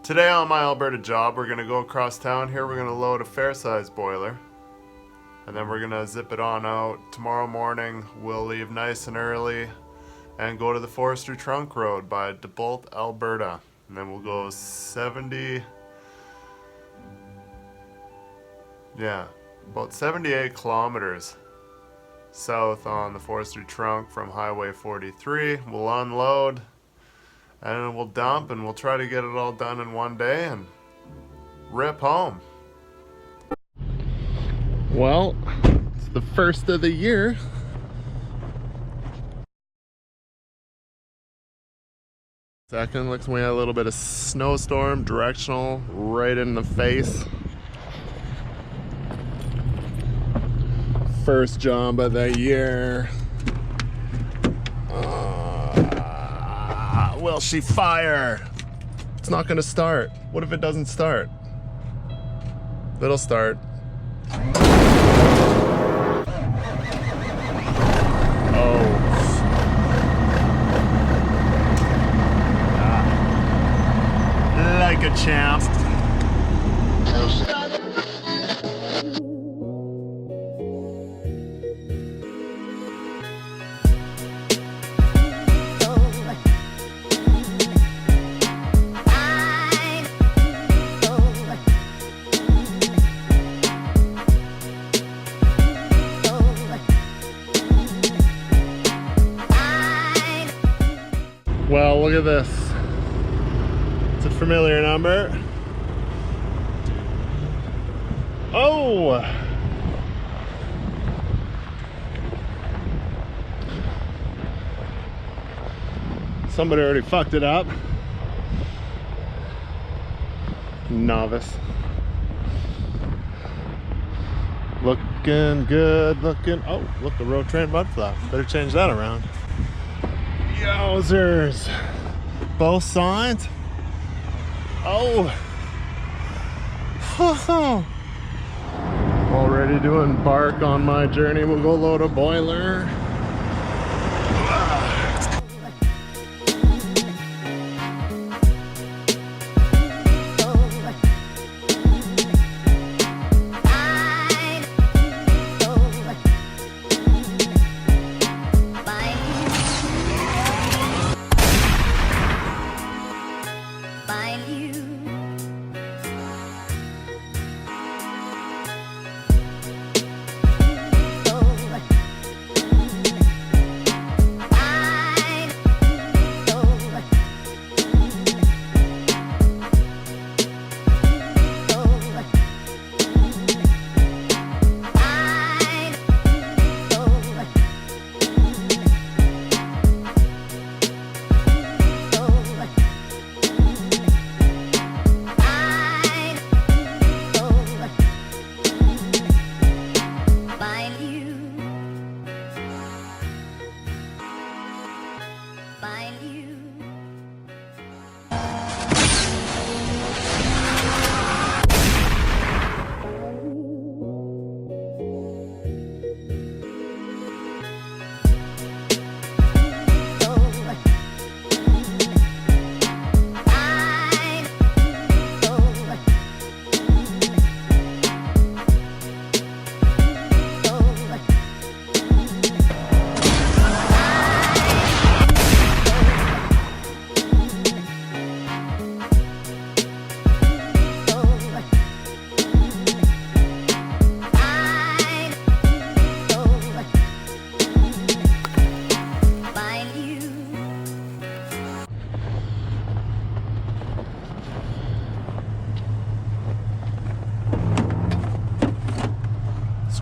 Today on my Alberta job, we're going to go across town here. We're going to load a fair-size boiler. And then we're going to zip it on out. Tomorrow morning, we'll leave nice and early and go to the Forestry Trunk Road by DeBolt, Alberta. And then we'll go about 78 kilometers south on the Forestry Trunk from Highway 43. We'll unload and then we'll dump, and we'll try to get it all done in one day and rip home. Well, it's the first of the year. Second, looks like we had a little bit of snowstorm, directional, right in the face. First job of the year. Will she fire? It's not gonna start. What if it doesn't start? It'll start. Oh. Like a champ. Well, look at this. It's a familiar number. Oh! Somebody already fucked it up. Novice. Looking good, looking. Oh, look, the road train mud flap. Better change that around. Yowzers. Both sides. Oh. All ready to embark on my journey. We'll go load a boiler.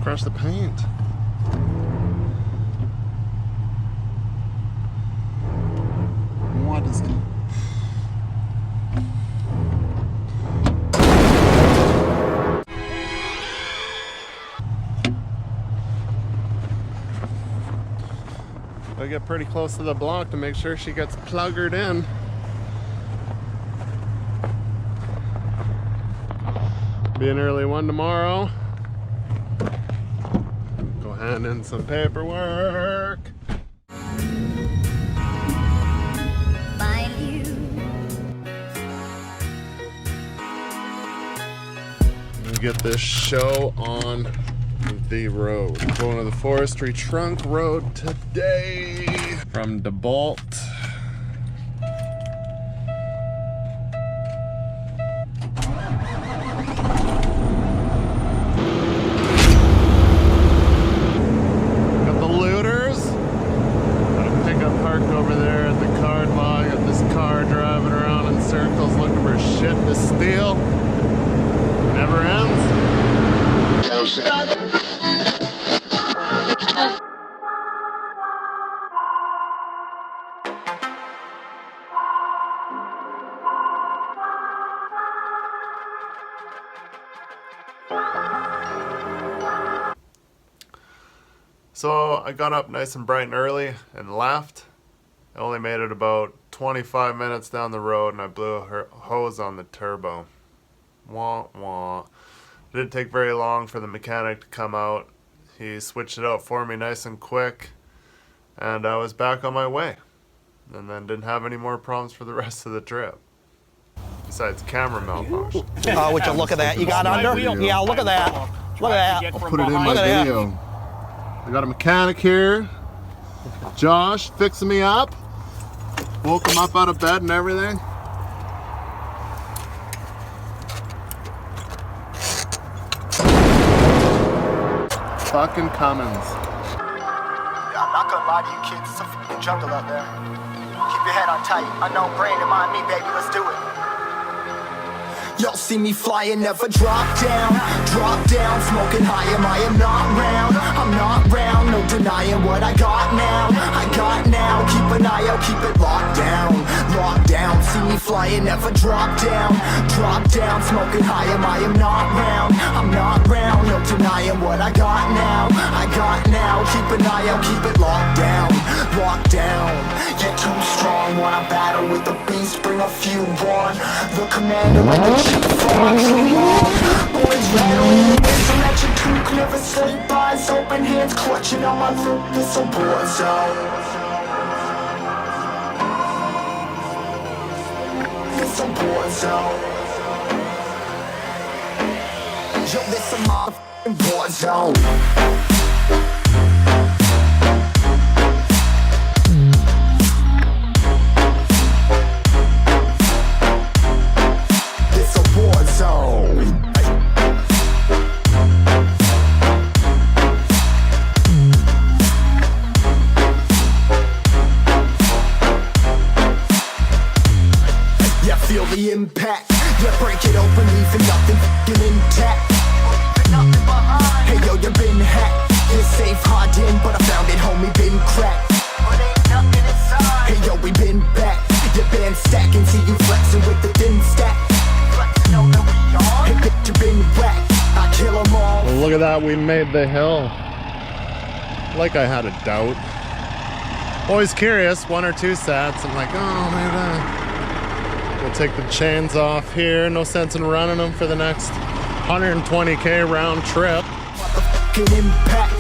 Crush the paint. What is it? I get pretty close to the block to make sure she gets pluggered in. Be an early one tomorrow. Hand in some paperwork. get this show on the road. Going to the Forestry Trunk Road today from DeBolt. Got the looters. Got a pickup parked over there at the card lot. Got this car driving around in circles looking for shit to steal. Never ends. So I got up nice and bright and early and left. I only made it about 25 minutes down the road and I blew a hose on the turbo. Wah wah. It didn't take very long for the mechanic to come out. He switched it out for me nice and quick and I was back on my way. And then didn't have any more problems for the rest of the trip. Besides camera malfunction. Oh, would you look at that? You got under? Yeah, look at that. Look at that. I'll put it in my video. I got a mechanic here, Josh, fixing me up. Woke him up out of bed and everything. Fucking Cummins. Yeah, I'm not gonna lie to you kids, it's a fucking jungle out there. Keep your head on tight, unknown brain and mind me, baby, let's do it. Y'all see me flying, never drop down, smoking high, I am not round, I'm not round, no denying what I got now, keep an eye out, keep it locked down, see me flying, never drop down, smoking high, I am not round, I'm not round, no denying what I got now, keep an eye out, keep it locked down, you're too strong, when I battle with the beast, bring a few on, the commander like the chief from boys rattle in the midst, so let your toque never sleep, eyes open, hands clutching on my loop, this a war zone. This a war zone. Yo, this a motherfucking war zone. Feel the impact, yeah, break it open, leaving nothing f***ing intact. Hey yo, you been hacked, you're safe, hard in, but I found it, homie, been cracked. Hey yo, we been back, your band stacking, see you flexing with the thin stack. Hey bitch, you been whacked, I kill them all. Well, look at that, we made the hill. Like I had a doubt. Always curious, 1 or 2 sats, I'm like, oh man. We'll take the chains off here. No sense in running them for the next 120K round trip. Motherfucking impact.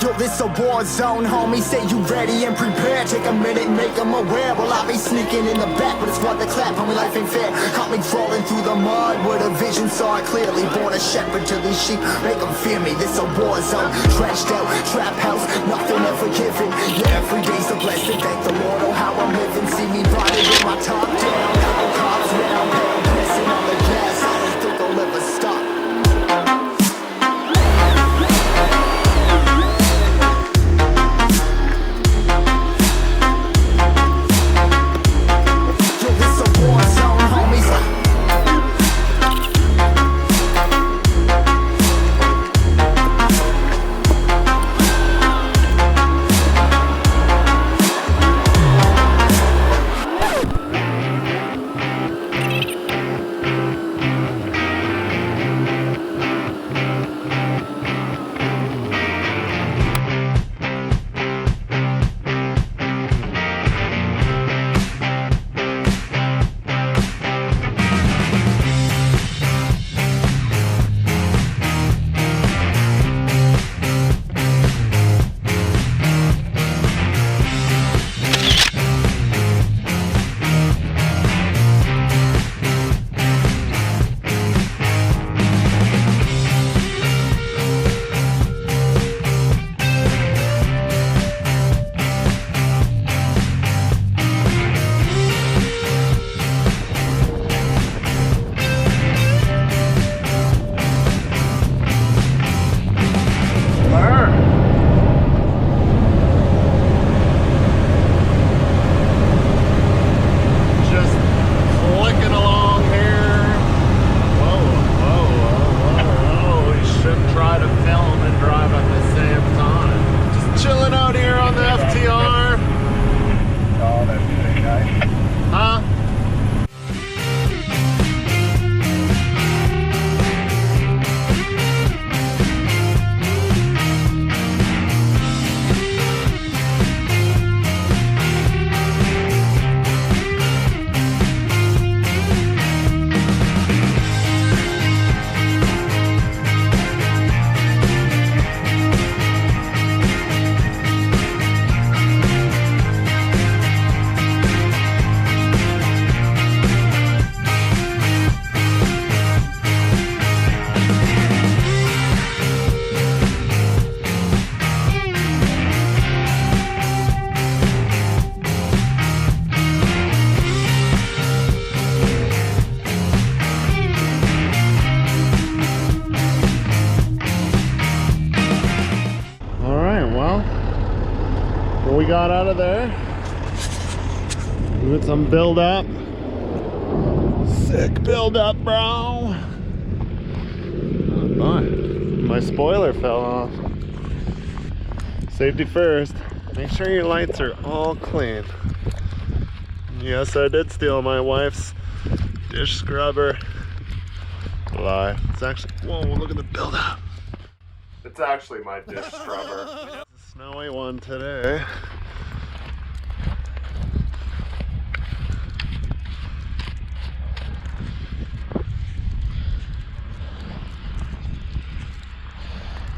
Yo, this a war zone, homie, say you ready and prepared. Take a minute, make them aware. Well, I be sneaking in the back, but it's what the clap, homie, life ain't fair. Caught me crawling through the mud, with a vision saw it clearly. Born a shepherd to these sheep, make them fear me. This a war zone, trashed out, trap house, nothing ever given. Yeah, every day's a blessing, thank the Lord, oh how I'm living. See me riding with my top down, couple cops round, pale, pressing on the gas. I don't think I'll ever stop. got out of there. With some build up. Sick build up, bro. Oh, my spoiler fell off. Safety first. Make sure your lights are all clean. Yes, I did steal my wife's dish scrubber. Lie. It's actually, whoa, look at the build up. It's actually my dish scrubber. It's a snowy one today.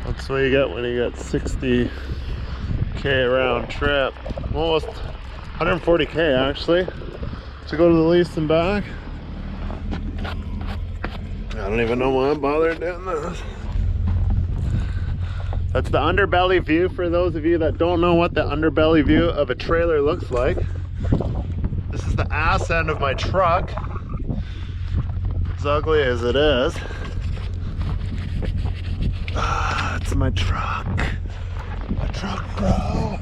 That's what you get when you get 60K round trip. Almost 140K actually to go to the lease and back. I don't even know why I bothered doing this. That's the underbelly view for those of you that don't know what the underbelly view of a trailer looks like. This is the ass end of my truck. As ugly as it is. Ah, it's my truck. My truck, bro.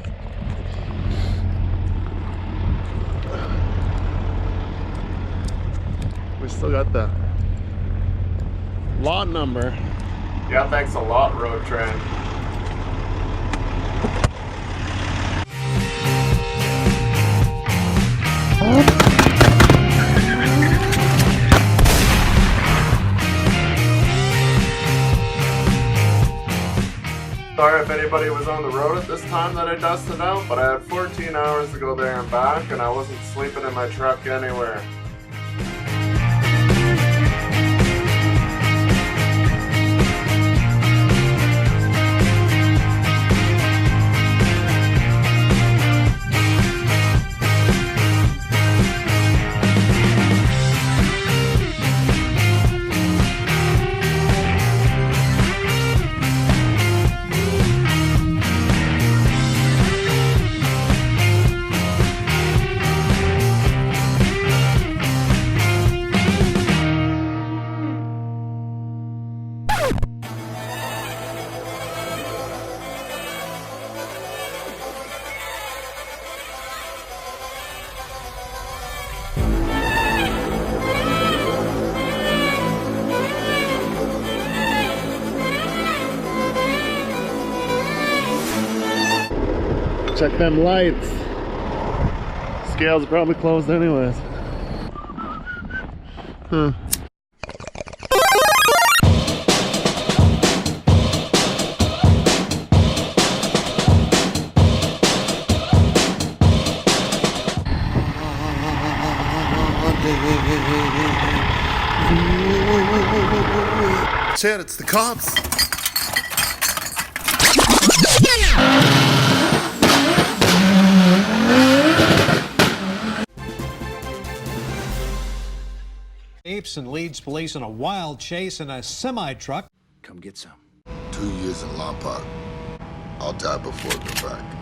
We still got the lot number. Yeah, thanks a lot, Road Train. Sorry if anybody was on the road at this time that I dusted out, but I had 14 hours to go there and back, and I wasn't sleeping in my truck anywhere. Check them lights. Scales are probably closed anyways. Huh. Shit, it's the cops. Apes and leads police in a wild chase in a semi-truck. Come get some. 2 years in Lompoc. I'll die before I go back.